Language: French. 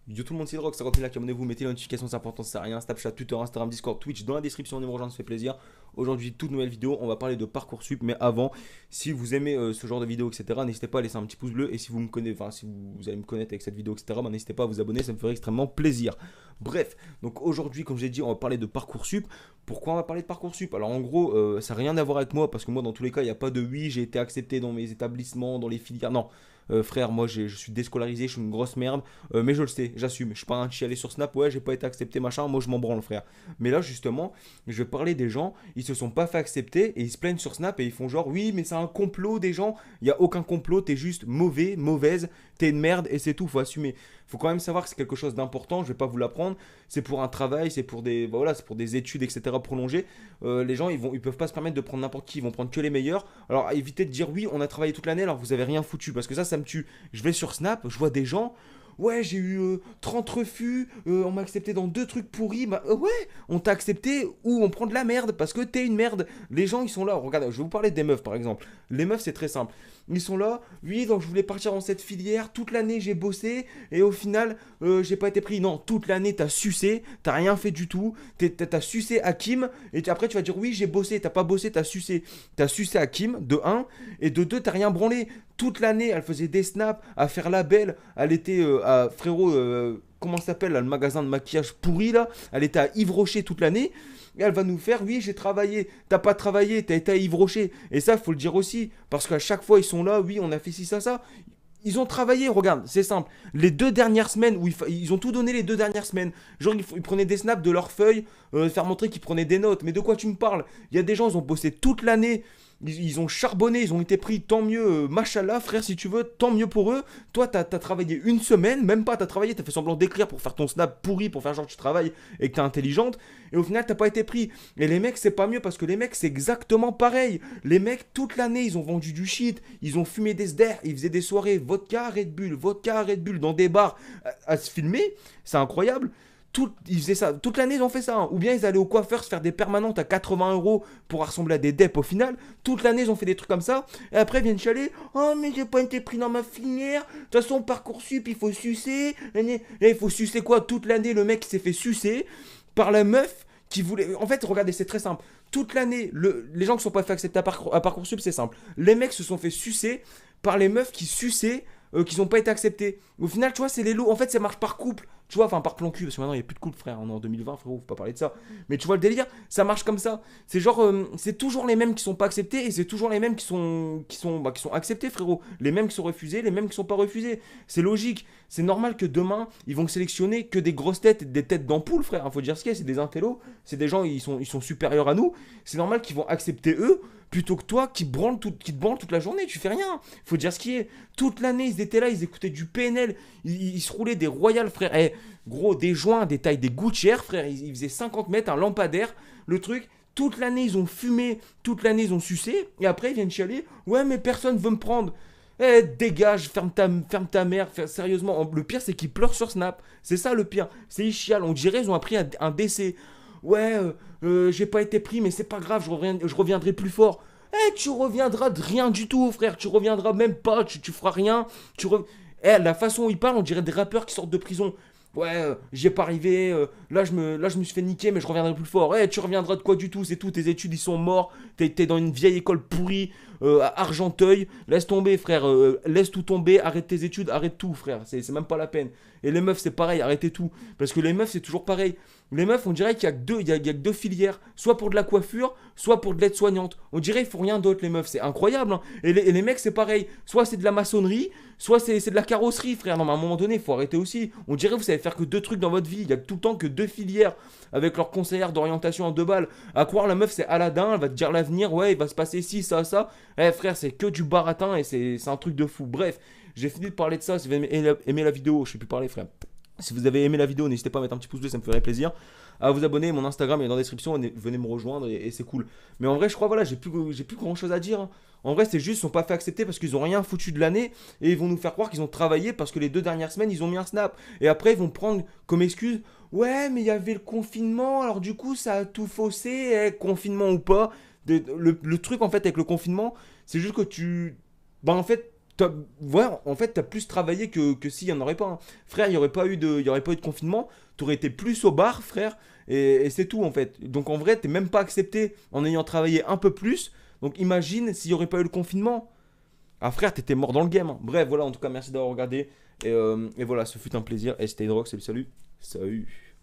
Yo tout le monde c'est Rock, 50 000 likes, abonnez-vous, mettez les notifications, c'est important, ça sert à rien. Snapchat, Twitter, Instagram, Discord, Twitch dans la description, venez me rejoindre, ça fait plaisir. Aujourd'hui, toute nouvelle vidéo, on va parler de Parcoursup, mais avant, si vous aimez ce genre de vidéo, etc., n'hésitez pas à laisser un petit pouce bleu. Et si vous me connaissez, enfin, si vous allez me connaître avec cette vidéo, etc., bah, n'hésitez pas à vous abonner, ça me ferait extrêmement plaisir. Bref, donc aujourd'hui, comme j'ai dit, on va parler de Parcoursup. Pourquoi on va parler de Parcoursup? Alors en gros, ça n'a rien à voir avec moi, parce que moi, dans tous les cas, il n'y a pas de oui, j'ai été accepté dans mes établissements, dans les filières. Non. Frère, moi je suis déscolarisé, je suis une grosse merde, mais je le sais, j'assume. Je suis pas un chialé sur Snap, ouais, j'ai pas été accepté, machin, moi je m'en branle, frère. Mais là, justement, je vais parler des gens, ils se sont pas fait accepter et ils se plaignent sur Snap et ils font genre, oui, mais c'est un complot des gens. Il y a aucun complot, t'es juste mauvais, mauvaise, t'es une merde et c'est tout, faut assumer. Faut quand même savoir que c'est quelque chose d'important, je vais pas vous l'apprendre. C'est pour un travail, c'est pour des, voilà, c'est pour des études, etc. prolongées. Les gens, ils peuvent pas se permettre de prendre n'importe qui, ils vont prendre que les meilleurs. Alors évitez de dire oui, on a travaillé toute l'année, alors vous avez rien foutu, parce que ça me tue. Je vais sur Snap, je vois des gens. Ouais, j'ai eu 30 refus, on m'a accepté dans deux trucs pourris. Bah, ouais, on t'a accepté ou on prend de la merde parce que t'es une merde. Les gens, ils sont là. Regarde, je vais vous parler des meufs par exemple. Les meufs, c'est très simple. Ils sont là, oui, donc je voulais partir dans cette filière. Toute l'année, j'ai bossé et au final, j'ai pas été pris. Non, toute l'année, t'as sucé, t'as rien fait du tout. T'as sucé Hakim et après, tu vas dire, oui, j'ai bossé. T'as pas bossé, t'as sucé. T'as sucé Hakim, de un et de 2 t'as rien branlé. Toute l'année, elle faisait des snaps à faire la belle. Elle était à frérot, comment ça s'appelle là, le magasin de maquillage pourri là. Elle était à Yves Rocher toute l'année. Et elle va nous faire, oui, j'ai travaillé. T'as pas travaillé, t'as été à Yves Rocher. Et ça, faut le dire aussi. Parce qu'à chaque fois, ils sont là, oui, on a fait ci, ça. Ils ont travaillé, regarde, c'est simple. Les 2 dernières semaines, où ils ont tout donné les 2 dernières semaines. Genre, ils prenaient des snaps de leurs feuilles, faire montrer qu'ils prenaient des notes. Mais de quoi tu me parles? Il y a des gens, ils ont bossé toute l'année. Ils ont charbonné, ils ont été pris, tant mieux, machallah, frère, si tu veux, tant mieux pour eux. Toi, t'as travaillé une semaine, même pas, t'as travaillé, t'as fait semblant d'écrire pour faire ton snap pourri, pour faire genre que tu travailles et que t'es intelligente, et au final, t'as pas été pris. Et les mecs, c'est pas mieux parce que les mecs, c'est exactement pareil. Les mecs, toute l'année, ils ont vendu du shit, ils ont fumé des sders, ils faisaient des soirées vodka, Red Bull, dans des bars, à se filmer, c'est incroyable. Ils faisaient ça. Toute l'année, ils ont fait ça. Hein. Ou bien ils allaient au coiffeur se faire des permanentes à 80 euros pour ressembler à des deps au final. Toute l'année, ils ont fait des trucs comme ça. Et après, ils viennent chialer. Oh, mais j'ai pas été pris dans ma filière. De toute façon, Parcoursup, il faut sucer. Et il faut sucer quoi? Toute l'année, le mec s'est fait sucer par la meuf qui voulait. En fait, regardez, c'est très simple. Toute l'année, les gens qui sont pas fait accepter à Parcoursup, c'est simple. Les mecs se sont fait sucer par les meufs qui suçaient, qui n'ont pas été acceptés. Au final, tu vois, c'est les lots. En fait, ça marche par couple. Tu vois, enfin par plan cul, parce que maintenant il n'y a plus de couple, frère. On est en 2020, frérot, faut pas parler de ça. Mais tu vois le délire, ça marche comme ça. C'est genre, c'est toujours les mêmes qui sont pas acceptés et c'est toujours les mêmes qui sont acceptés, frérot. Les mêmes qui sont refusés, les mêmes qui sont pas refusés. C'est logique. C'est normal que demain, ils vont sélectionner que des grosses têtes et des têtes d'ampoule, frère. Faut dire ce qu'il y a, c'est des intellos. C'est des gens, ils sont supérieurs à nous. C'est normal qu'ils vont accepter eux plutôt que toi qui te branle toute la journée, tu fais rien. Faut dire ce qui est. Toute l'année, ils étaient là, ils écoutaient du PNL, ils se roulaient des Royal, frère. Eh, gros, des joints, des tailles, des Gouttières, frère. Ils faisaient 50 mètres, un lampadaire, le truc. Toute l'année, ils ont fumé, toute l'année, ils ont sucé, et après, ils viennent chialer. Ouais, mais personne veut me prendre. Eh, dégage, ferme ta mère, sérieusement. Le pire, c'est qu'ils pleurent sur Snap. C'est ça le pire. C'est ils chialent. On dirait ils ont appris un décès. Ouais, j'ai pas été pris, mais c'est pas grave, je reviendrai plus fort. Eh, tu reviendras de rien du tout, frère. Tu reviendras même pas, tu feras rien. Eh, la façon où ils parlent, on dirait des rappeurs qui sortent de prison. Ouais, j'y ai pas arrivé, là je me suis fait niquer, mais je reviendrai plus fort. Eh, tu reviendras de quoi du tout, c'est tout, tes études ils sont morts, t'es dans une vieille école pourrie, à Argenteuil, laisse tomber frère, laisse tout tomber, arrête tes études, arrête tout frère, c'est même pas la peine. Et les meufs c'est pareil, arrêtez tout, parce que les meufs c'est toujours pareil. Les meufs on dirait qu'il y a que deux, il y a que deux filières, soit pour de la coiffure, soit pour de l'aide soignante. On dirait qu'ils font rien d'autre les meufs, c'est incroyable. Hein. Et les mecs c'est pareil, soit c'est de la maçonnerie, soit c'est de la carrosserie frère. Non mais à un moment donné il faut arrêter aussi. On dirait que vous savez faire que deux trucs dans votre vie, il y a tout le temps que deux filières avec leur conseillère d'orientation en 2 balles. À croire la meuf c'est Aladdin, elle va te dire l'avenir, ouais il va se passer ci, ça. Eh frère c'est que du baratin et c'est un truc de fou. Bref, j'ai fini de parler de ça, si vous avez aimé la vidéo, je sais plus parler frère. Si vous avez aimé la vidéo, n'hésitez pas à mettre un petit pouce bleu, ça me ferait plaisir. À vous abonner, mon Instagram est dans la description, venez me rejoindre et c'est cool. Mais en vrai, je crois, voilà, j'ai plus grand chose à dire. Hein. En vrai, c'est juste, ils sont pas fait accepter parce qu'ils ont rien foutu de l'année et ils vont nous faire croire qu'ils ont travaillé parce que les 2 dernières semaines, ils ont mis un snap. Et après, ils vont prendre comme excuse, ouais, mais il y avait le confinement, alors du coup, ça a tout faussé, confinement ou pas. Le truc en fait avec le confinement, c'est juste que bah en fait, Ouais, en fait, t'as plus travaillé que s'il y en aurait pas, hein. Frère, il y aurait pas eu de confinement, t'aurais été plus au bar, frère, et c'est tout, en fait. Donc, en vrai, t'es même pas accepté en ayant travaillé un peu plus. Donc, imagine s'il y aurait pas eu le confinement. Ah, frère, t'étais mort dans le game, hein. Bref, voilà, en tout cas, merci d'avoir regardé. Et voilà, ce fut un plaisir. Et c'était Hydrox, salut, salut. Salut.